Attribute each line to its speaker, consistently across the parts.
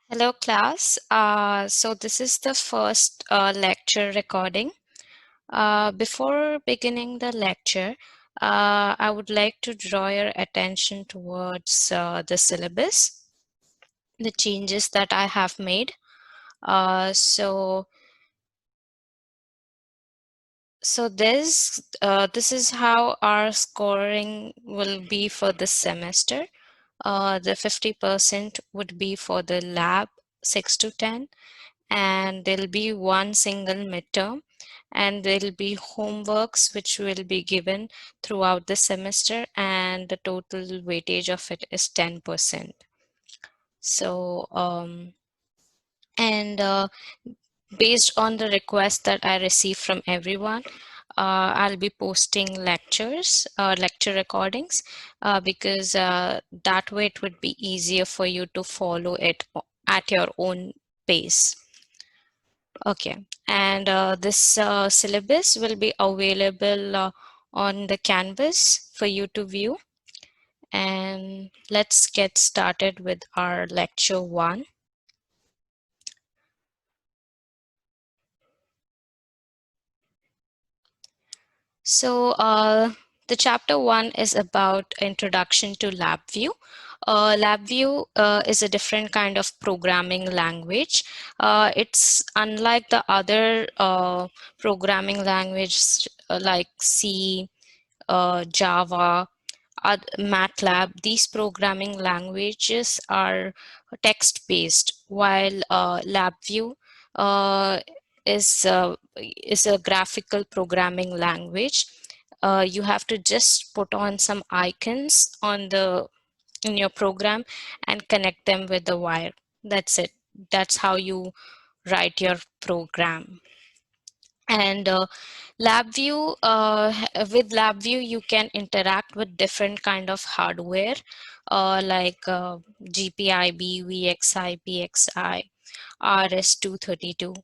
Speaker 1: Hello class. So this is the first lecture recording. Before beginning the lecture, I would like to draw your attention towards the syllabus, the changes that I have made. So this is how our scoring will be for this semester. The 50% would be for the lab 6 to 10. And there'll be one single midterm, and there'll be homeworks which will be given throughout the semester, and the total weightage of it is 10%. So and based on the request that I receive from everyone, I'll be posting lecture recordings, because that way it would be easier for you to follow it at your own pace. Okay, and this syllabus will be available on the canvas for you to view. And let's get started with our lecture 1. So the chapter 1 is about introduction to LabVIEW. LabVIEW is a different kind of programming language. It's unlike the other programming languages like C, Java, MATLAB. These programming languages are text-based, while LabVIEW uh, is a graphical programming language. You have to just put on some icons in your program and connect them with the wire. That's it. That's how you write your program. And with LabVIEW, you can interact with different kind of hardware, like GPIB, VXI, PXI, RS-232,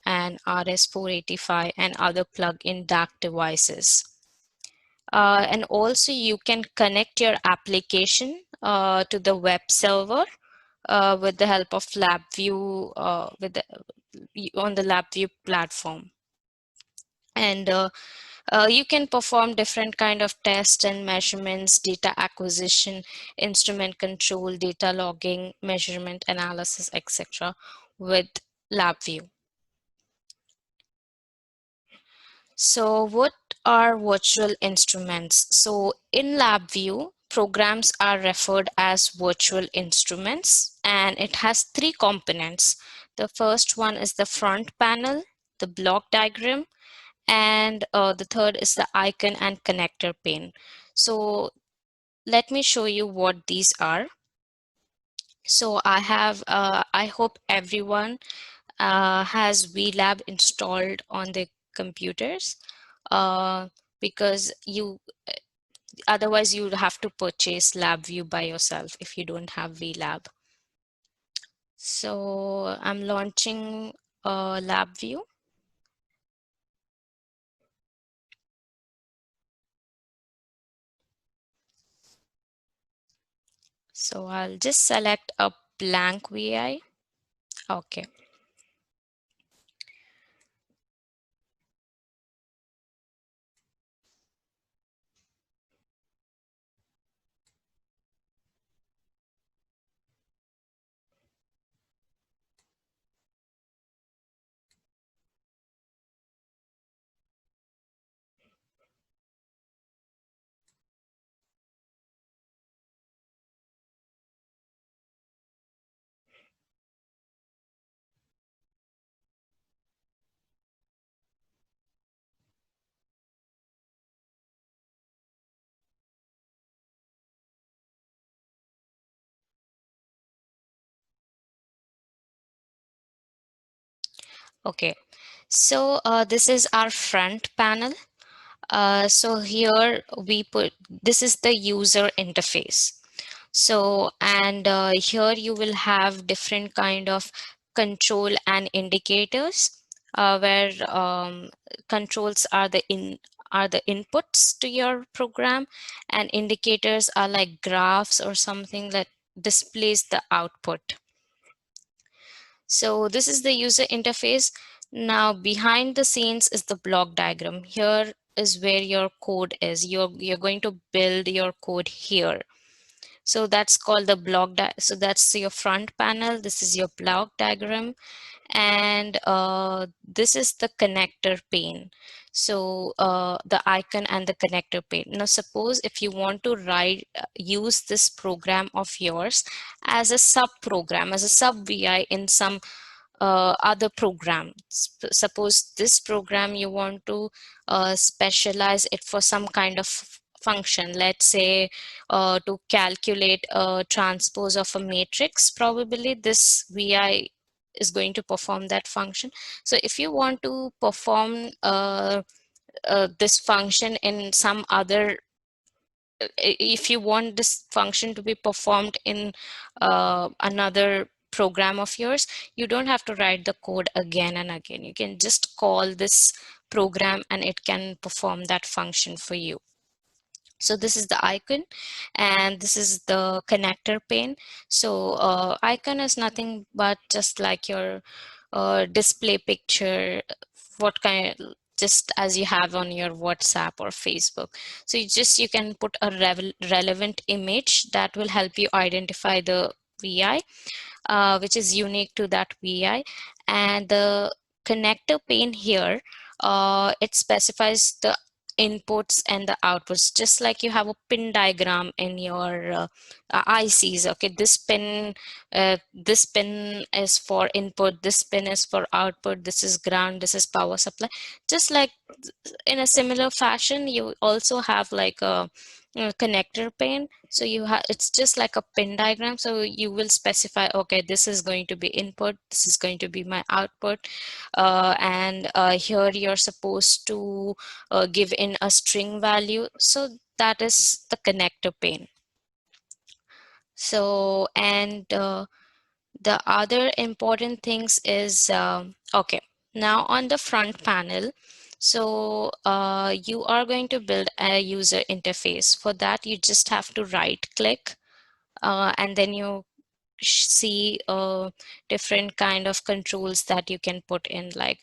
Speaker 1: and RS-485, and other plug-in DAC devices. And also you can connect your application to the web server with the help of LabVIEW on the LabVIEW platform. And you can perform different kind of tests and measurements, data acquisition, instrument control, data logging, measurement analysis, etc. with LabVIEW. So what are virtual instruments? So in LabVIEW, programs are referred as virtual instruments, and it has 3 components. The first one is the front panel, the block diagram, and the third is the icon and connector pane. So let me show you what these are. So I hope everyone has VLab installed on their computers, because otherwise you would have to purchase LabVIEW by yourself if you don't have VLab. So I'm launching LabVIEW. So I'll just select a blank VI. Okay. Okay, so this is our front panel. So here this is the user interface. So, and here you will have different kind of control and indicators, where controls are the inputs to your program, and indicators are like graphs or something that displays the output. So this is the user interface. Now behind the scenes is the block diagram. Here is where your code is. You're going to build your code here. So that's called the so that's your front panel. This is your block diagram, and this is the connector pane. So the icon and the connector pane. Now suppose if you want to use this program of yours as a sub program, as a sub VI in some other program. Suppose this program you want to specialize it for some kind of function. Let's say to calculate a transpose of a matrix, probably this VI is going to perform that function. So if you want to perform this function in some other, if you want this function to be performed in another program of yours, you don't have to write the code again and again. You can just call this program and it can perform that function for you. So this is the icon and this is the connector pane. So icon is nothing but just like your display picture, what kind, just as you have on your WhatsApp or Facebook. So you can put a relevant image that will help you identify the VI, which is unique to that VI. And the connector pane here, it specifies the inputs and the outputs, just like you have a pin diagram in your ICs. Okay, this pin is for input, this pin is for output, this is ground, this is power supply. Just like in a similar fashion, you also have like a connector pane. So you have, it's just like a pin diagram. So you will specify, okay, this is going to be input, this is going to be my output, and here you're supposed to give in a string value. So that is the connector pane. So, and the other important things is, okay, now on the front panel, so you are going to build a user interface. For that, you just have to right click and then you see different kind of controls that you can put in, like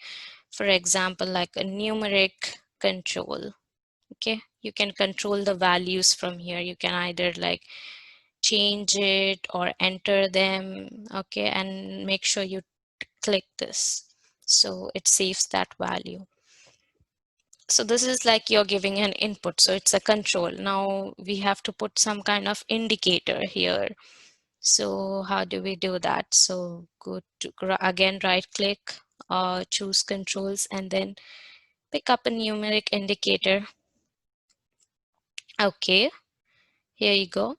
Speaker 1: for example, like a numeric control. Okay, you can control the values from here. You can either like change it or enter them. Okay, and make sure you click this so it saves that value. So this is like you're giving an input, so it's a control. Now we have to put some kind of indicator here. So how do we do that? So go to again, right click, choose controls, and then pick up a numeric indicator. Okay, here you go.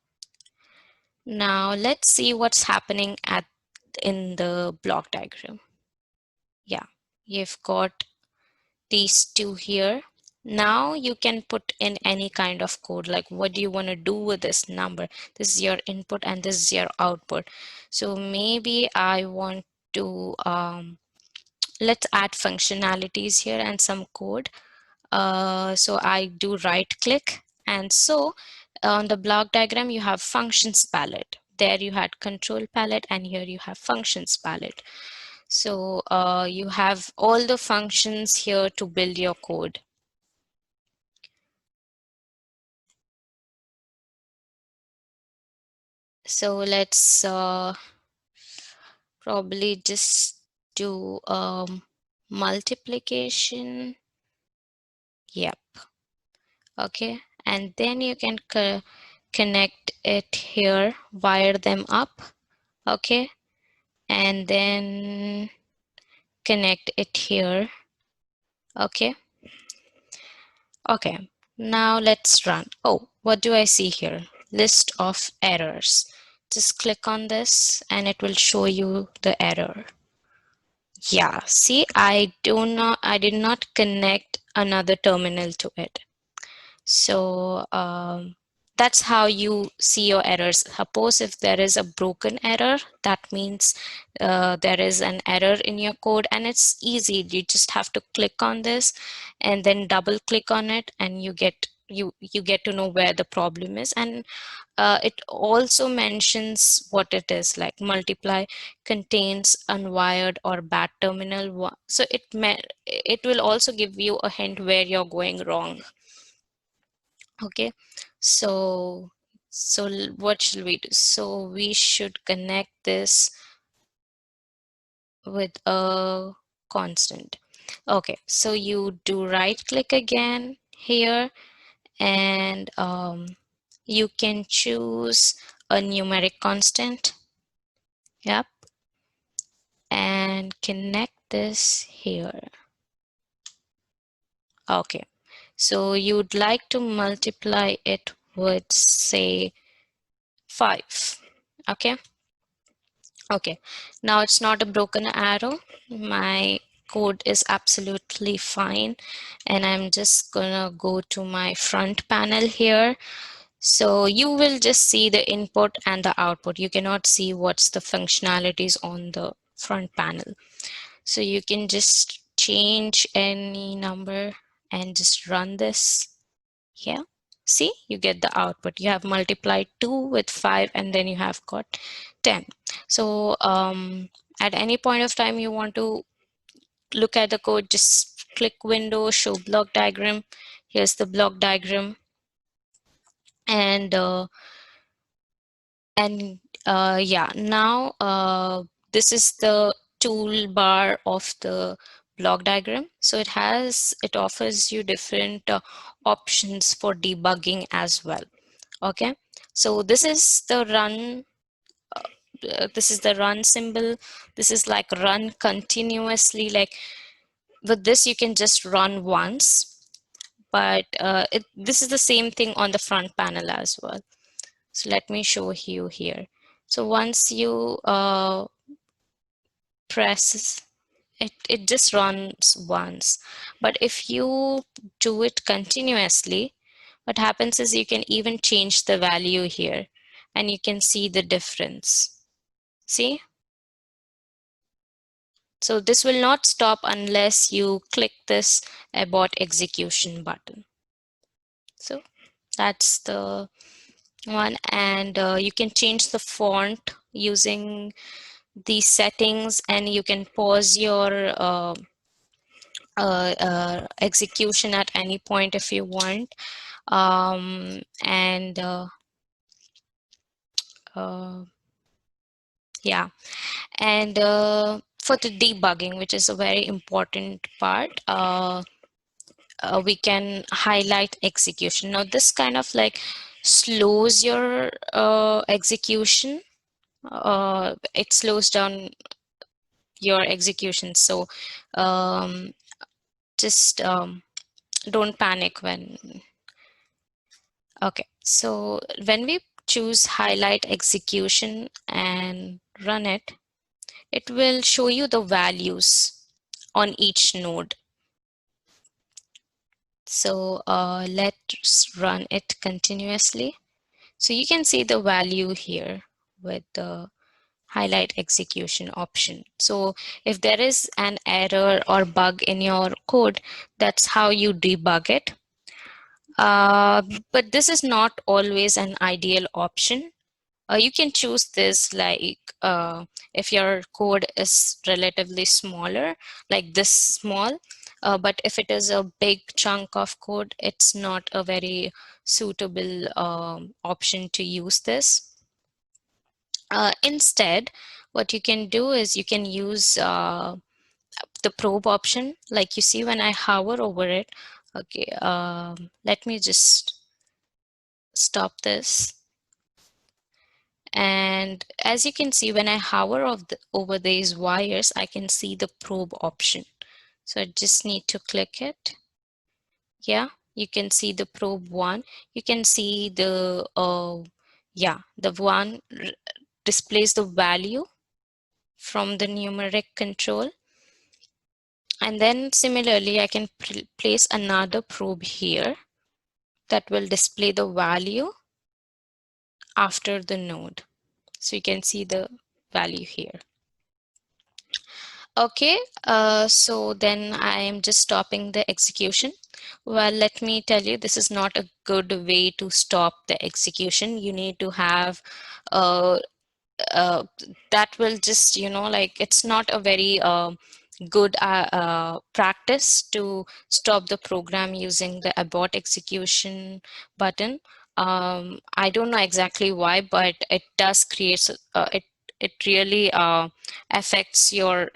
Speaker 1: Now let's see what's happening in the block diagram. Yeah, you've got these two here. Now you can put in any kind of code, like what do you want to do with this number? This is your input and this is your output. So maybe I want to, let's add functionalities here and some code. So I do right click, and so on the block diagram you have functions palette. There you had control palette and here you have functions palette. So you have all the functions here to build your code. So let's probably just do multiplication. Yep. Okay. And then you can connect it here, wire them up. Okay. And then connect it here. Okay. Okay. Now let's run. Oh, what do I see here? List of errors. Just click on this and it will show you the error. Yeah, see, I did not connect another terminal to it. So that's how you see your errors. Suppose if there is a broken error, that means there is an error in your code, and it's easy. You just have to click on this and then double click on it and you get you get to know where the problem is. And it also mentions what it is, like multiply contains unwired or bad terminal one. So it will also give you a hint where you're going wrong. Okay, so what should we do? So we should connect this with a constant. Okay, so you do right click again here, and you can choose a numeric constant. Yep, and connect this here. Okay, so you'd like to multiply it with, say, 5. Okay. Okay, now it's not a broken arrow. My code is absolutely fine. And I'm just gonna go to my front panel here. So you will just see the input and the output. You cannot see what's the functionalities on the front panel. So you can just change any number and just run this. Yeah, see, you get the output. You have multiplied 2 with 5, and then you have got 10. So at any point of time you want to look at the code, just click Window, Show Block Diagram. Here's the block diagram. And yeah, now this is the toolbar of the block diagram. So it offers you different options for debugging as well. Okay, so this is the run symbol. This is like run continuously. Like with this you can just run once, but this is the same thing on the front panel as well. So let me show you here. So once you press it, it just runs once. But if you do it continuously, what happens is you can even change the value here, and you can see the difference. See? So this will not stop unless you click this abort execution button. So that's the one. And you can change the font using these settings, and you can pause your execution at any point if you want. And uh, yeah, and for the debugging, which is a very important part, we can highlight execution. Now this kind of like slows your execution. It slows down your execution. So just don't panic when. Okay, so when we choose highlight execution and run it, it will show you the values on each node. So let's run it continuously. So you can see the value here with the highlight execution option. So if there is an error or bug in your code, that's how you debug it. But this is not always an ideal option. You can choose this like if your code is relatively smaller, like this small. But if it is a big chunk of code, it's not a very suitable option to use this. Instead, what you can do is you can use the probe option. Like you see when I hover over it. Okay, let me just stop this. And as you can see, when I hover over these wires, I can see the probe option. So I just need to click it. Yeah, you can see the probe 1. You can see the, yeah, the one displays the value from the numeric control. And then similarly, I can place another probe here that will display the value after the node. So you can see the value here. Okay, so then I am just stopping the execution. Well, let me tell you, this is not a good way to stop the execution. You need to have uh, uh, that will just, like it's not a very good practice to stop the program using the abort execution button. I don't know exactly why, but it does create it really affects your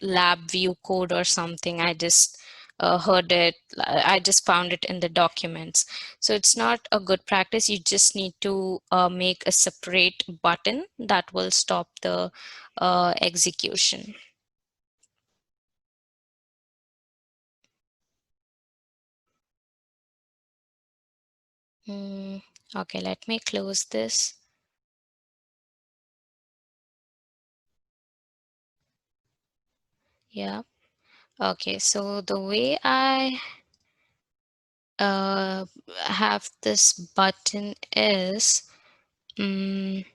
Speaker 1: lab view code or something. I just heard it. I just found it in the documents. So it's not a good practice. You just need to make a separate button that will stop the execution. Mm, okay, let me close this. Yeah. Okay, so the way I uh, have this button is, mm,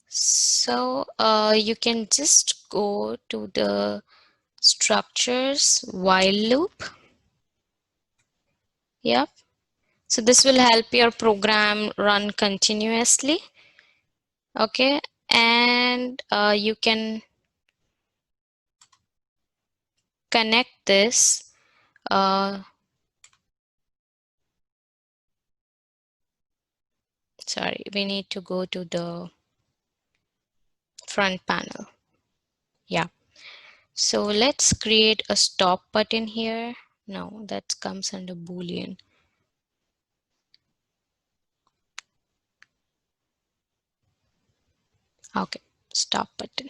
Speaker 1: so you can just go to the structures while loop. Yep. So this will help your program run continuously. Okay. And you can connect this. Uh, sorry, we need to go to the front panel. Yeah. So let's create a stop button here. No, that comes under Boolean. Okay, stop button.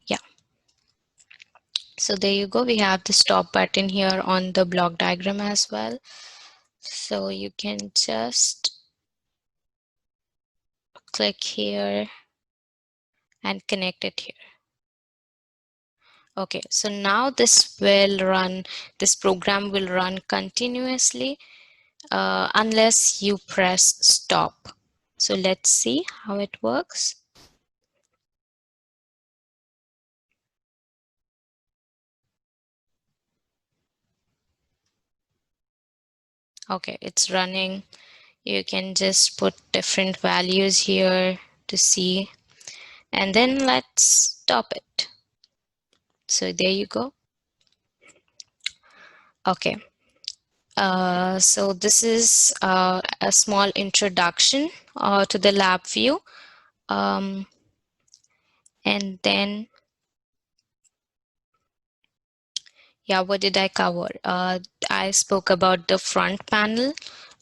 Speaker 1: Yeah. So there you go. We have the stop button here on the block diagram as well. So you can just click here and connect it here. Okay, so now this program will run continuously unless you press stop. So let's see how it works. Okay, it's running. You can just put different values here to see, and then let's stop it. So there you go. Okay. So this is a small introduction to the LabVIEW. Um, and then, yeah, what did I cover? I spoke about the front panel.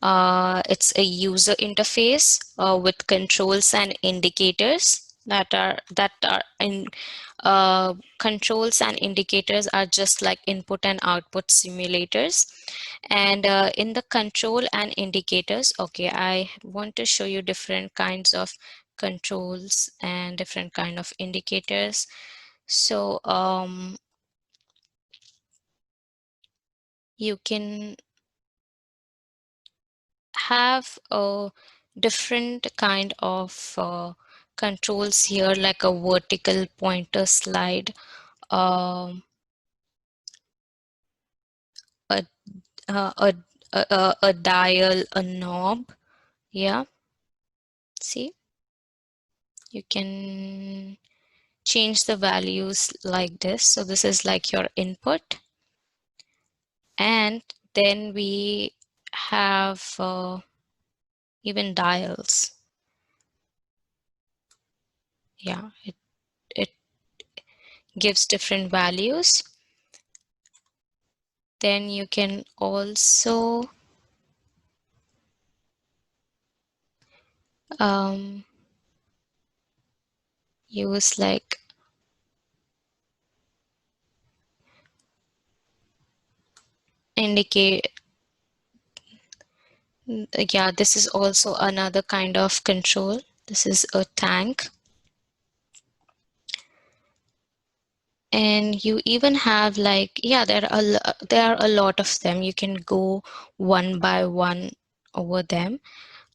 Speaker 1: It's a user interface with controls and indicators that are in controls and indicators are just like input and output simulators. And in the control and indicators, okay, I want to show you different kinds of controls and different kind of indicators. So you can have a different kind of controls here, like a vertical pointer slide, um, a, a, a, a dial, a knob. Yeah, see, you can change the values like this. So this is like your input. And then we have even dials. Yeah, it gives different values. Then you can also um, use like indicate. Yeah, this is also another kind of control. This is a tank. And you even have like, yeah, there are a lot of them. You can go one by one over them.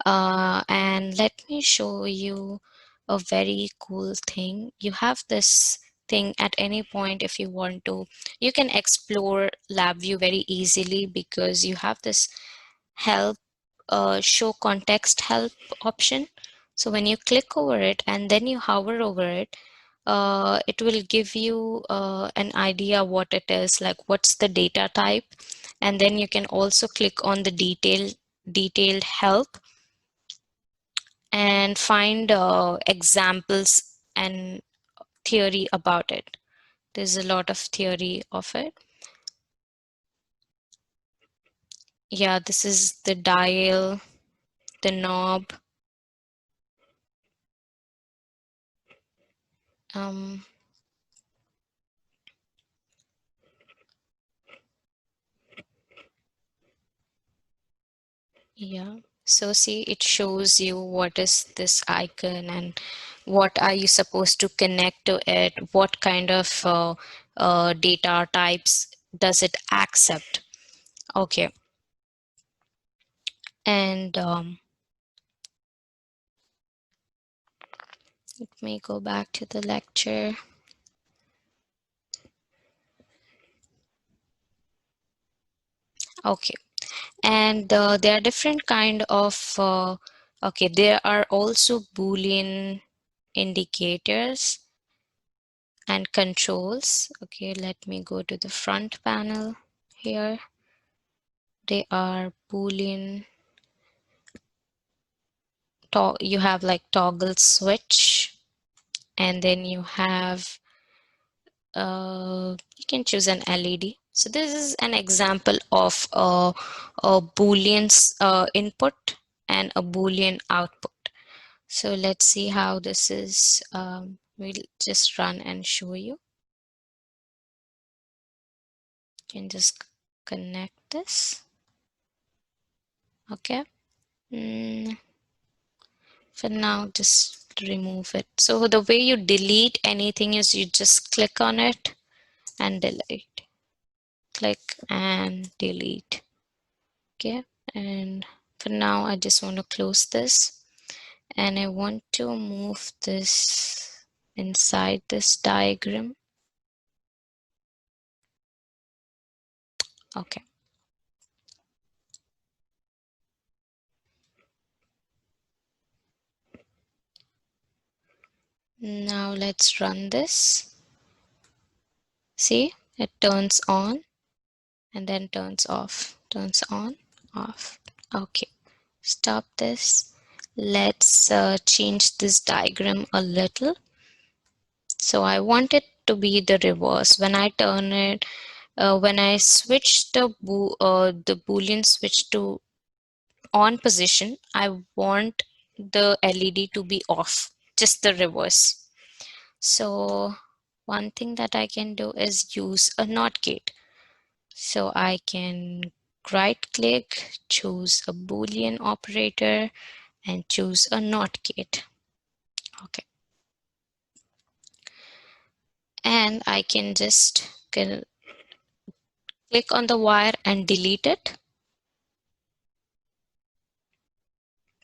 Speaker 1: And let me show you a very cool thing. You have this thing at any point. If you want to, you can explore LabVIEW very easily because you have this help, show context help option. So when you click over it and then you hover over it, it will give you an idea what it is, like what's the data type. And then you can also click on the detailed help and find examples and theory about it. There's a lot of theory of it. Yeah, this is the dial, the knob. Um, yeah, so see, it shows you what is this icon and what are you supposed to connect to it, what kind of data types does it accept. Okay, and let me go back to the lecture. Okay, and there are different kind of okay, there are also Boolean indicators and controls. Okay, let me go to the front panel here. They are Boolean. You have like toggle switch, and then you have you can choose an LED. So this is an example of a Boolean input and a Boolean output. So let's see how this is. We'll just run and show you. You can just connect this. Okay. For now, just remove it. So the way you delete anything is you just click on it and delete. Click and delete. Okay. And for now, I just want to close this. And I want to move this inside this diagram. Okay. Now let's run this. See, it turns on and then turns off, turns on, off. Okay, stop this. Let's change this diagram a little. So I want it to be the reverse. When I turn it, when I switch the Boolean switch to on position, I want the LED to be off, just the reverse. So one thing that I can do is use a NOT gate. So I can right click, choose a Boolean operator and choose a NOT gate. Okay. And I can just click on the wire and delete it.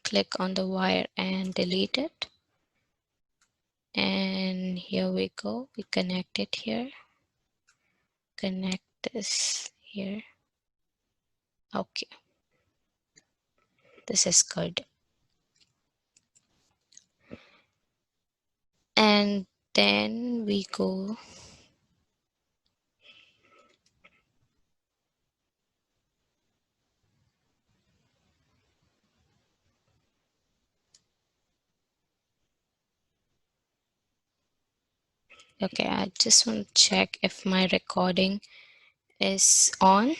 Speaker 1: Click on the wire and delete it. And here we go. We connect it here. Connect this here. Okay. This is good. And then we go okay, I just want to check if my recording is on.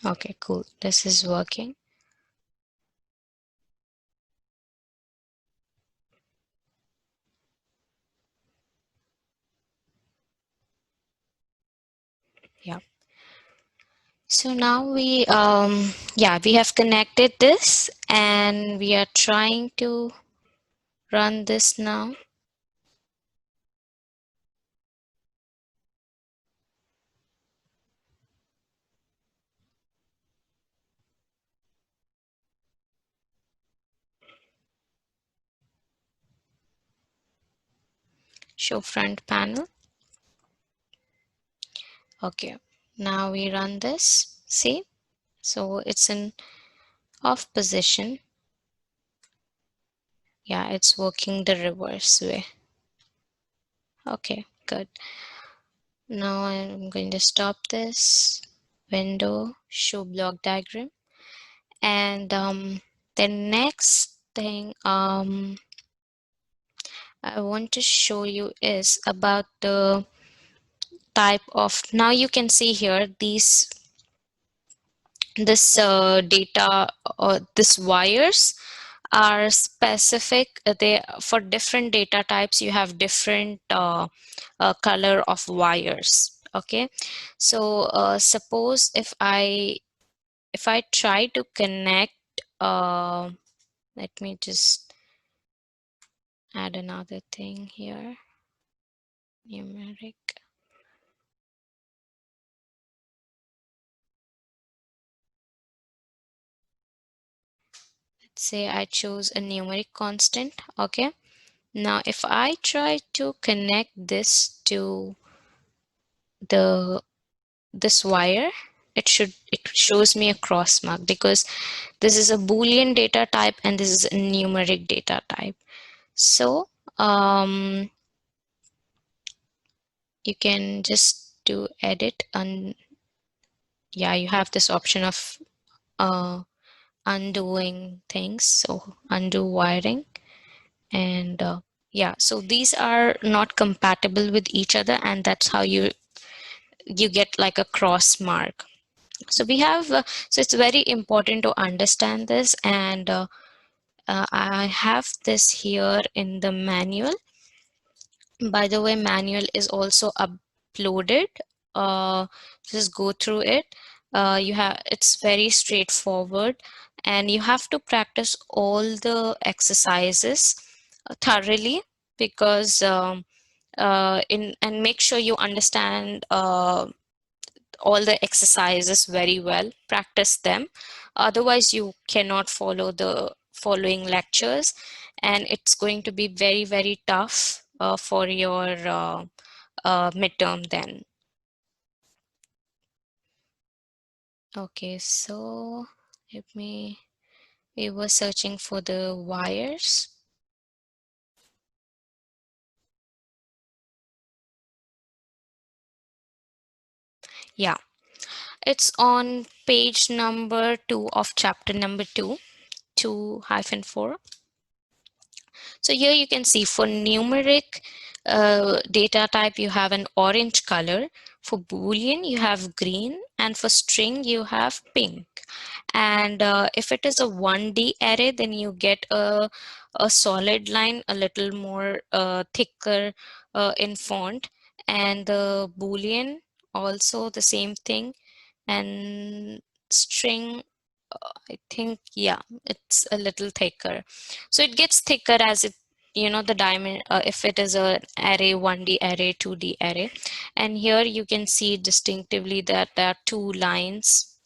Speaker 1: Okay, cool. This is working. Yeah. So now we have connected this and we are trying to run this now. Show front panel. Okay. Now we run this. See? So it's in off position. Yeah, it's working the reverse way. Okay, good. Now I'm going to stop this window, show block diagram. And the next thing I want to show you is about the type of, now you can see here this data or this wires are specific. They for different data types you have different color of wires. Okay, so suppose if I try to connect, let me just add another thing here, numeric. Let's say I choose a numeric constant. Okay, now if I try to connect this to the this wire, it shows me a cross mark because this is a Boolean data type and this is a numeric data type. So you can just do edit, and yeah, you have this option of undoing things. So undo wiring, and yeah, so these are not compatible with each other, and that's how you get like a cross mark. So we have so it's very important to understand this, and I have this here in the manual. By the way, manual is also uploaded. Just go through it. You have, it's very straightforward, and you have to practice all the exercises thoroughly, because in and make sure you understand all the exercises very well. Practice them, otherwise you cannot follow the following lectures, and it's going to be very very tough for your midterm then. Okay, so let me, we were searching for the wires. Yeah, it's on page number 2 of chapter number 2, 2-4. So here you can see for numeric data type, you have an orange color. For Boolean, you have green. And for string, you have pink. And if it is a 1D array, then you get a solid line, a little more thicker in font. And the Boolean, also the same thing. And string, I think, yeah, it's a little thicker. So it gets thicker as it, the diamond, if it is a array, 1D array, 2D array. And here you can see distinctively that there are two lines.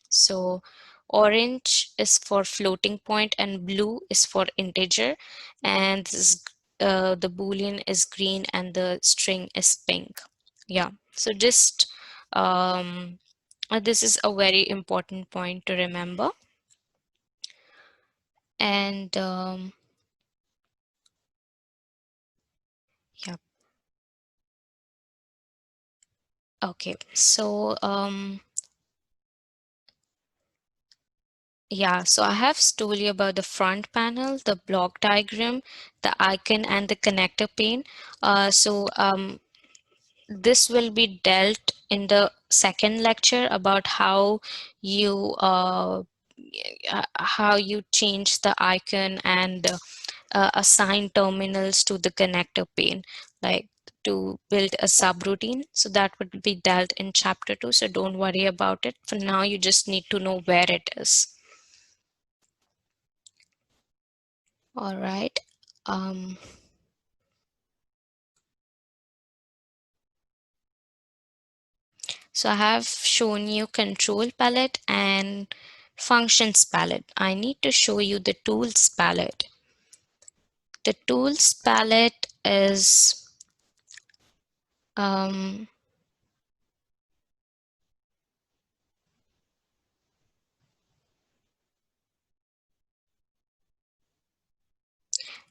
Speaker 1: So orange is for floating point and blue is for integer. And this, the Boolean is green and the string is pink. Yeah, so just this is a very important point to remember. And yeah, okay, so yeah, so I have told you about the front panel, the block diagram, the icon, and the connector pane. So this will be dealt in the second lecture about how you change the icon and assign terminals to the connector pane, like to build a subroutine. So that would be dealt in chapter 2. So don't worry about it. For now, you just need to know where it is. All right. Um, so I have shown you control palette and functions palette. I need to show you the tools palette. The tools palette is um,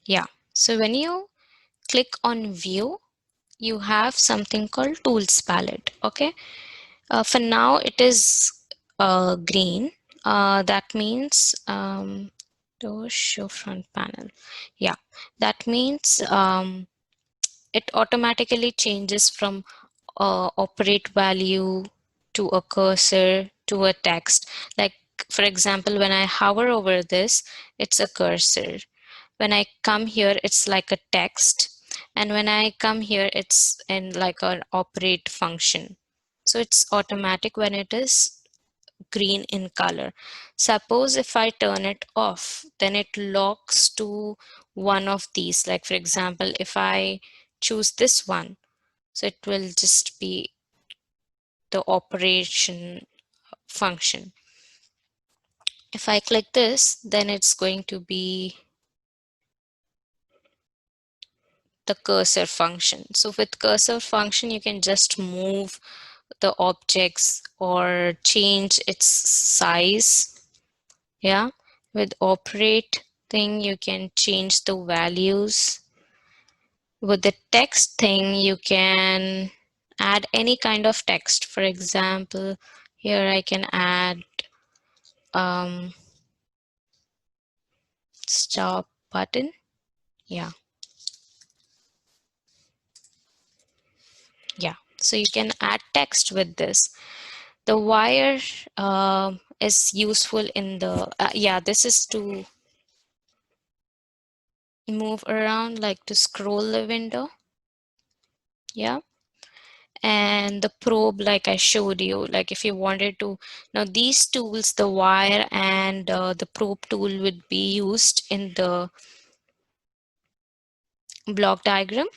Speaker 1: yeah. So when you click on view, you have something called tools palette. Okay. For now, it is green. That means to show front panel. Yeah, that means it automatically changes from operate value to a cursor to a text. Like for example, when I hover over this, it's a cursor. When I come here, it's like a text. And when I come here, it's in like an operate function. So it's automatic when it is green in color. Suppose if I turn it off, then it locks to one of these. Like for example, if I choose this one, so it will just be the operation function. If I click this, then it's going to be the cursor function. So with cursor function, you can just move the objects or change its size. Yeah. With operate thing, you can change the values. With the text thing, you can add any kind of text. For example, here I can add um, stop button. Yeah. Yeah. So you can add text with this. The wire is useful in the, yeah, this is to move around, like to scroll the window. Yeah. And the probe, like I showed you, like if you wanted to, now these tools, the wire and the probe tool would be used in the block diagram.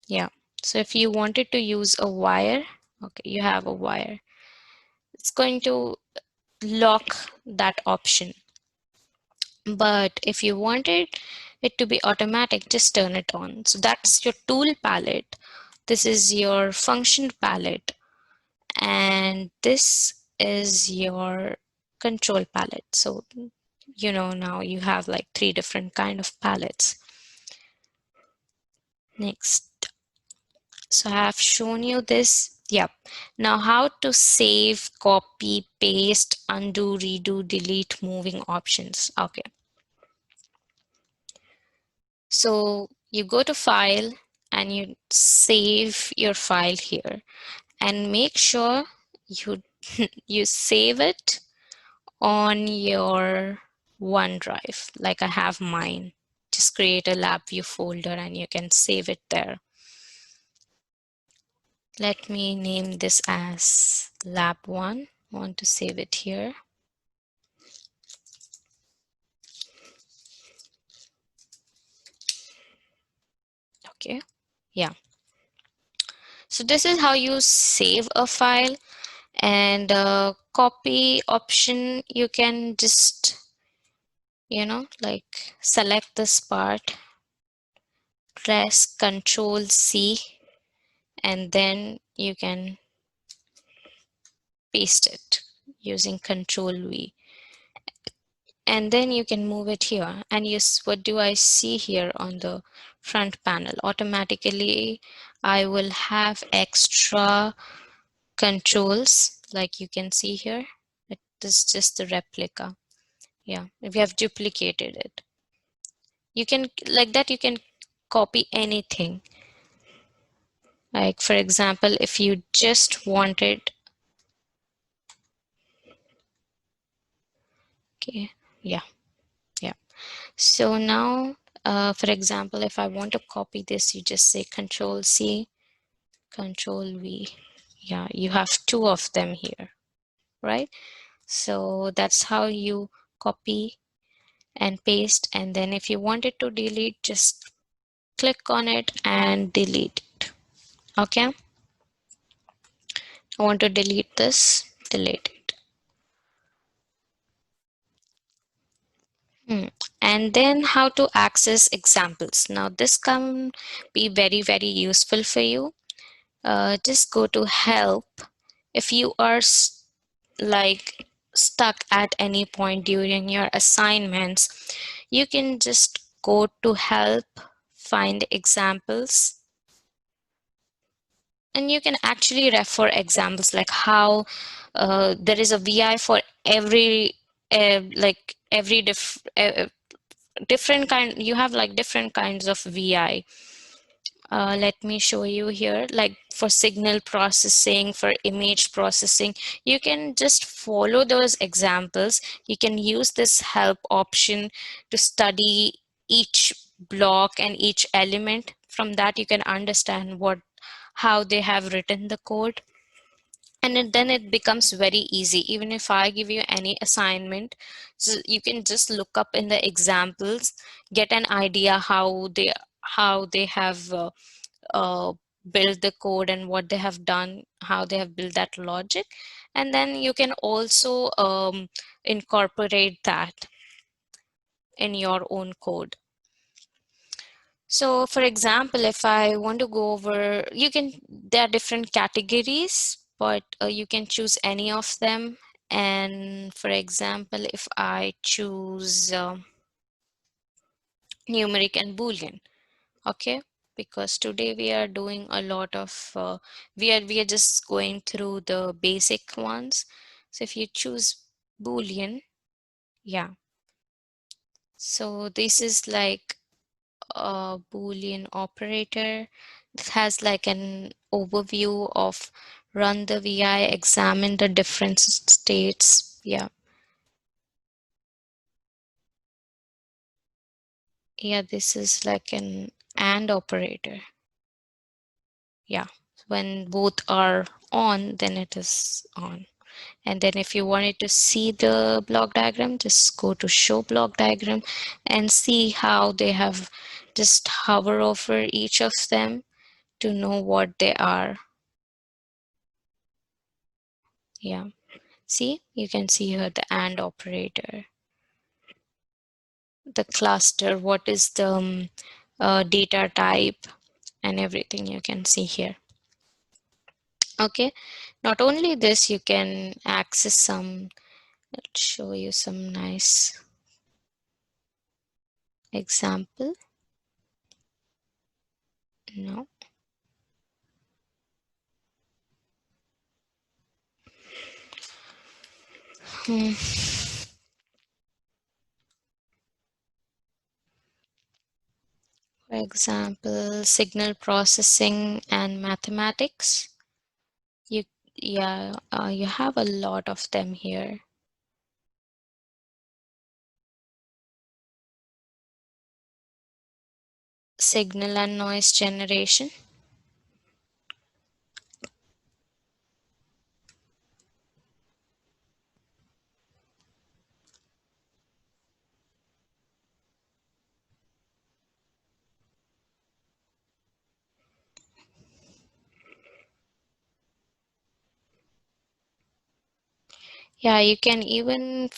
Speaker 1: Yeah. So if you wanted to use a wire, okay, you have a wire. It's going to lock that option. But if you wanted it to be automatic, just turn it on. So that's your tool palette. This is your function palette. And this is your control palette. So, you know, now you have like 3 different kind of palettes. Next. So I have shown you this. Yep. Now how to save, copy, paste, undo, redo, delete, moving options. Okay. So you go to file and you save your file here and make sure you you save it on your OneDrive, like I have mine. Just create a LabVIEW folder and you can save it there. Let me name this as Lab1. I want to save it here. Okay, yeah. So this is how you save a file, and copy option, you can just, you know, like select this part, press Control C, and then you can paste it using Control V. And then you can move it here. And yes, what do I see here on the front panel? Automatically, I will have extra controls, like you can see here. It is just the replica. Yeah, if you have duplicated it. You can, like that, you can copy anything. Like for example, if you just wanted, okay, yeah, yeah. So now, for example, if I want to copy this, you just say Control C, Control V. Yeah, you have two of them here, right? So that's how you copy and paste. And then if you wanted to delete, just click on it and delete it. Okay. I want to delete this, delete it. And then how to access examples. Now this can be very, very useful for you. Just go to help. If you are like stuck at any point during your assignments, you can just go to help, find examples, and you can actually refer examples like how there is a VI for every like every different kind. You have like different kinds of VI. Let me show you here, like for signal processing, for image processing. You can just follow those examples. You can use this help option to study each block and each element. From that you can understand how they have written the code. And then it becomes very easy. Even if I give you any assignment, so you can just look up in the examples, get an idea how they have uh, build the code and what they have done, how they have built that logic. And then you can also incorporate that in your own code. So for example, if I want to go over, there are different categories, but you can choose any of them. And for example, if I choose numeric and Boolean, okay, because today we are doing a lot of we are just going through the basic ones. So if you choose Boolean, yeah, so this is like a Boolean operator. It has like an overview of run the VI, examine the different states. Yeah, yeah, this is like an AND operator. Yeah, when both are on, then it is on. And then if you wanted to see the block diagram, just go to show block diagram and see how they have just hover over each of them to know what they are. Yeah, see, you can see here the AND operator, the cluster, what is the data type, and everything you can see here. Okay, not only this, you can access some, let's show you some nice example. No. Hmm. For example, signal processing and mathematics. You, yeah, you have a lot of them here. Signal and noise generation. Yeah, you can even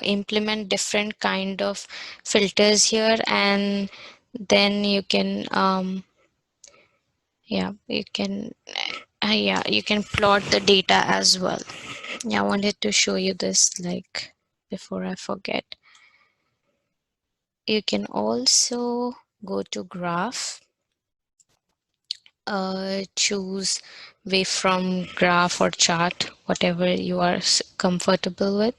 Speaker 1: implement different kind of filters here, and then you can yeah, you can plot the data as well. Yeah, I wanted to show you this like before I forget. You can also go to graph, choose waveform, graph or chart, whatever you are comfortable with.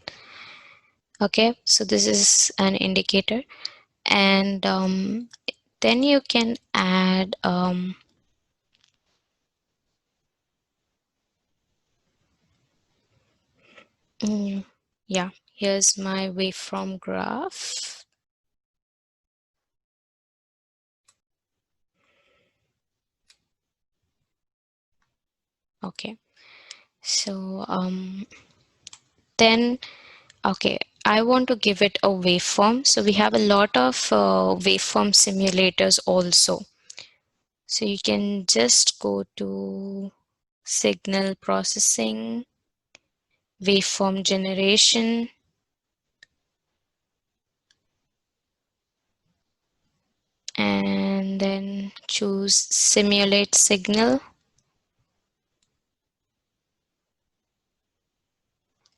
Speaker 1: Okay, so this is an indicator, and then you can add Yeah, here's my waveform graph. Okay, so then okay, I want to give it a waveform. So we have a lot of waveform simulators also. So you can just go to signal processing, waveform generation, and then choose simulate signal.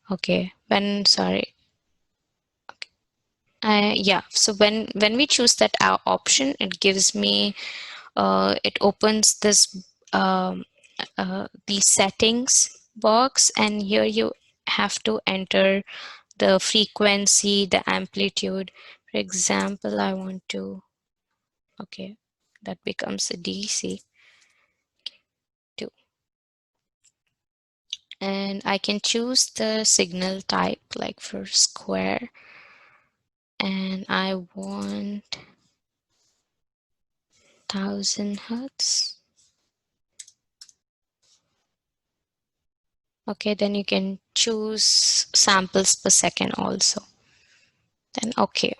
Speaker 1: Okay, sorry. Yeah, so when we choose that option, it gives me it opens this the settings box, and here you have to enter the frequency, the amplitude. For example, I want to, okay, that becomes a DC 2. And I can choose the signal type, like for square, and I want 1000 Hz. Okay, then you can choose samples per second also. Then okay.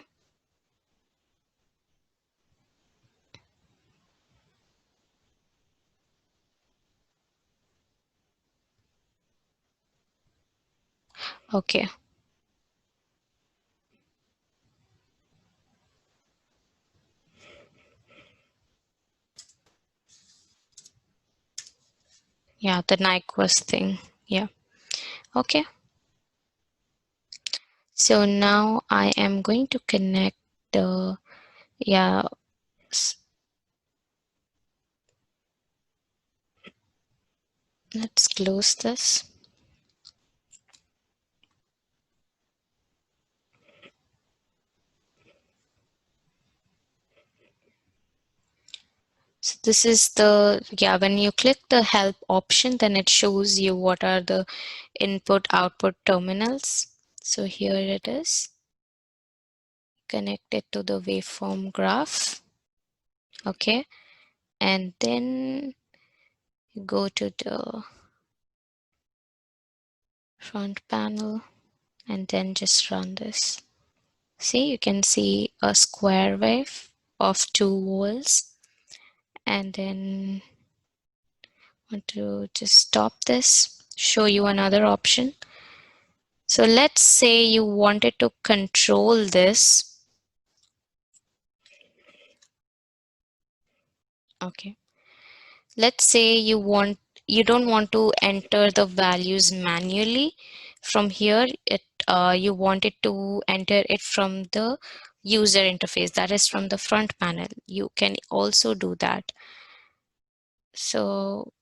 Speaker 1: Okay. Yeah, the Nyquist thing. Yeah. Okay. So now I am going to connect the, yeah, let's close this. So this is the, yeah, when you click the help option, then it shows you what are the input output terminals. So here it is, connected to the waveform graph. Okay. And then you go to the front panel and then just run this. See, you can see a square wave of 2 volts, and then want to just stop this, show you another option. So let's say you wanted to control this. Okay. Let's say you don't want to enter the values manually from here. You want it to enter it from the user interface, that is from the front panel. You can also do that. So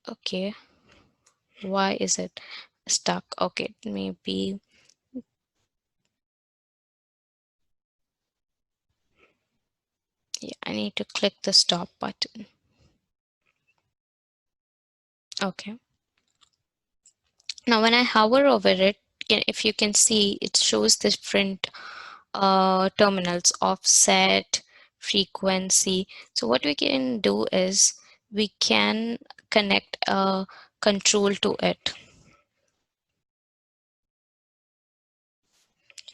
Speaker 1: okay, why is it stuck? Okay, maybe, yeah, I need to click the stop button. Okay, now when I hover over it, if you can see, it shows different terminals: offset, frequency. So what we can do is we can connect a control to it.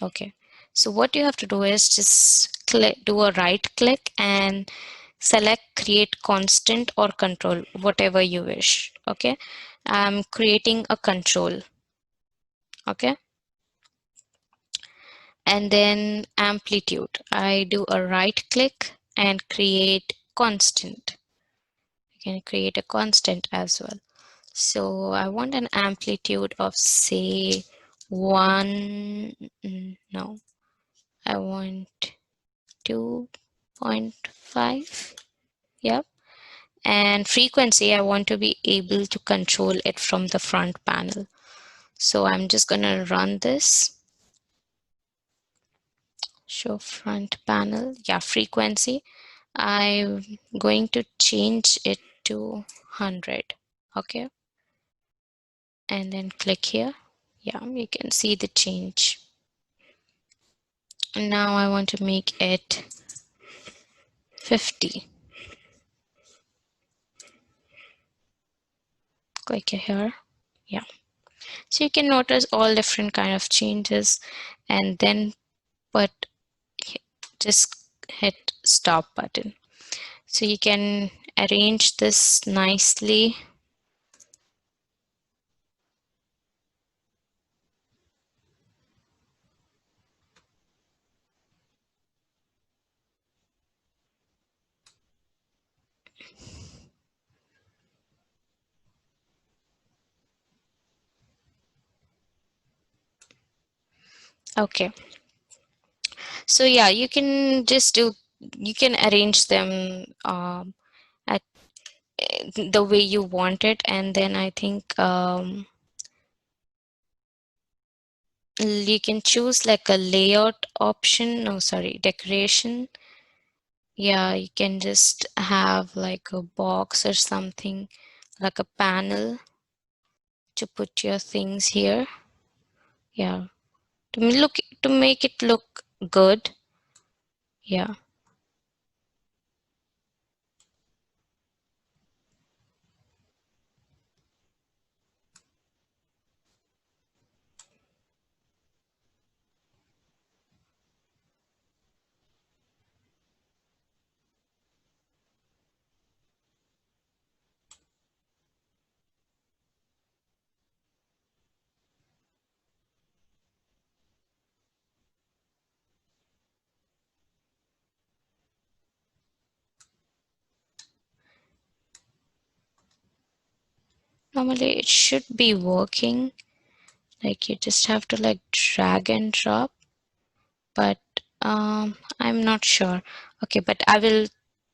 Speaker 1: Okay, so what you have to do is just do a right click and select create constant or control, whatever you wish. Okay, I'm creating a control. Okay, and then amplitude, I do a right click and create constant. You can create a constant as well. So I want an amplitude of, say, 1, no, I want 2.5. Yep. And frequency, I want to be able to control it from the front panel. So I'm just going to run this. Show front panel. Yeah, frequency. I'm going to change it to 100. Okay. and then click here. Yeah, you can see the change. And now I want to make it 50. Click here. Yeah. So you can notice all different kind of changes, and then but just hit stop button. So you can arrange this nicely. Okay. So yeah, you can just do, you can arrange them at the way you want it. And then I think you can choose like a layout option. No, sorry, decoration. Yeah, you can just have like a box or something, like a panel to put your things here. Yeah, to make it look good. Yeah. Normally it should be working. Like you just have to like drag and drop, but I'm not sure. Okay, but I will,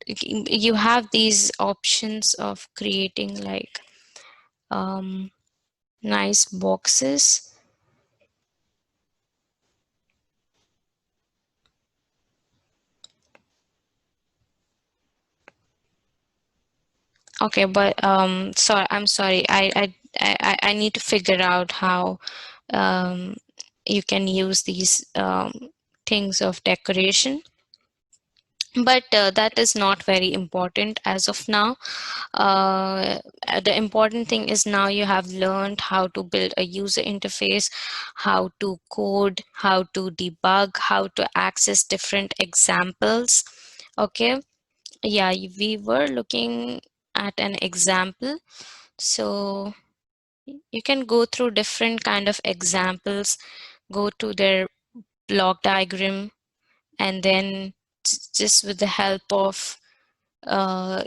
Speaker 1: you have these options of creating like nice boxes. Okay, but sorry, I'm sorry. I need to figure out how um you can use these things of decoration. But that is not very important as of now. The important thing is now you have learned how to build a user interface, how to code, how to debug, how to access different examples. Okay, yeah, we were looking at an example. So you can go through different kind of examples, go to their block diagram, and then just with the help of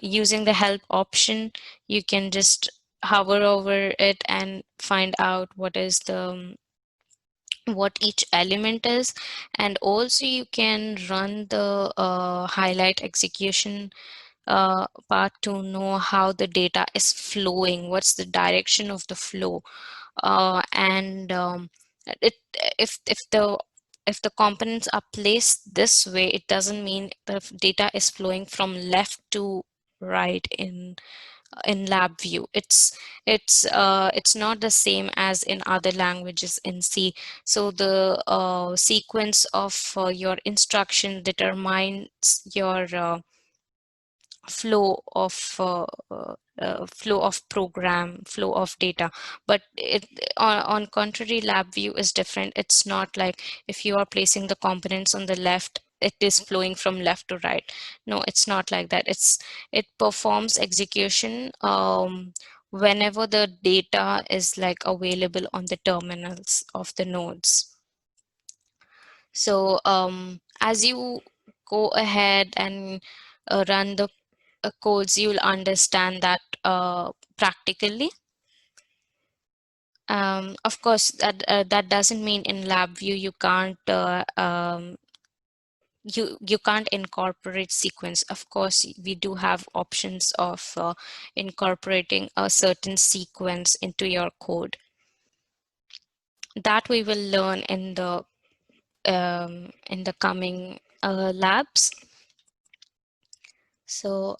Speaker 1: using the help option, you can just hover over it and find out what is the what each element is. And also you can run the highlight execution part to know how the data is flowing, what's the direction of the flow. And it if the components are placed this way, it doesn't mean the data is flowing from left to right in LabVIEW. It's not the same as in other languages in C. So the sequence of your instruction determines your flow of flow of program, flow of data. But it on contrary, LabVIEW is different. It's not like if you are placing the components on the left, it is flowing from left to right. No, it's not like that. It performs execution whenever the data is like available on the terminals of the nodes. So as you go ahead and run the codes, you'll understand that practically. Of course, that doesn't mean in LabVIEW you can't incorporate sequence. Of course, we do have options of incorporating a certain sequence into your code. That we will learn in the coming labs. So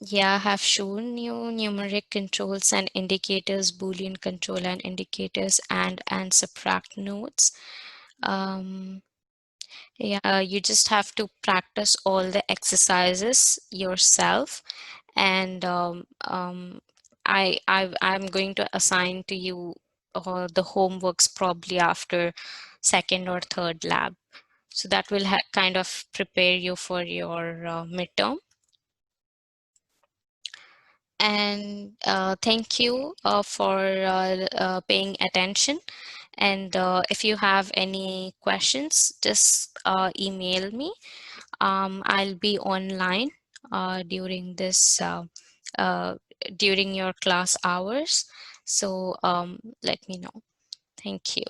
Speaker 1: Yeah, I have shown you numeric controls and indicators, Boolean control and indicators, and subtract nodes. Yeah, you just have to practice all the exercises yourself, and I'm going to assign to you the homeworks probably after second or third lab. So that will kind of prepare you for your midterm. And thank you for paying attention. And if you have any questions, just email me. I'll be online during this uh, during your class hours. So let me know. Thank you.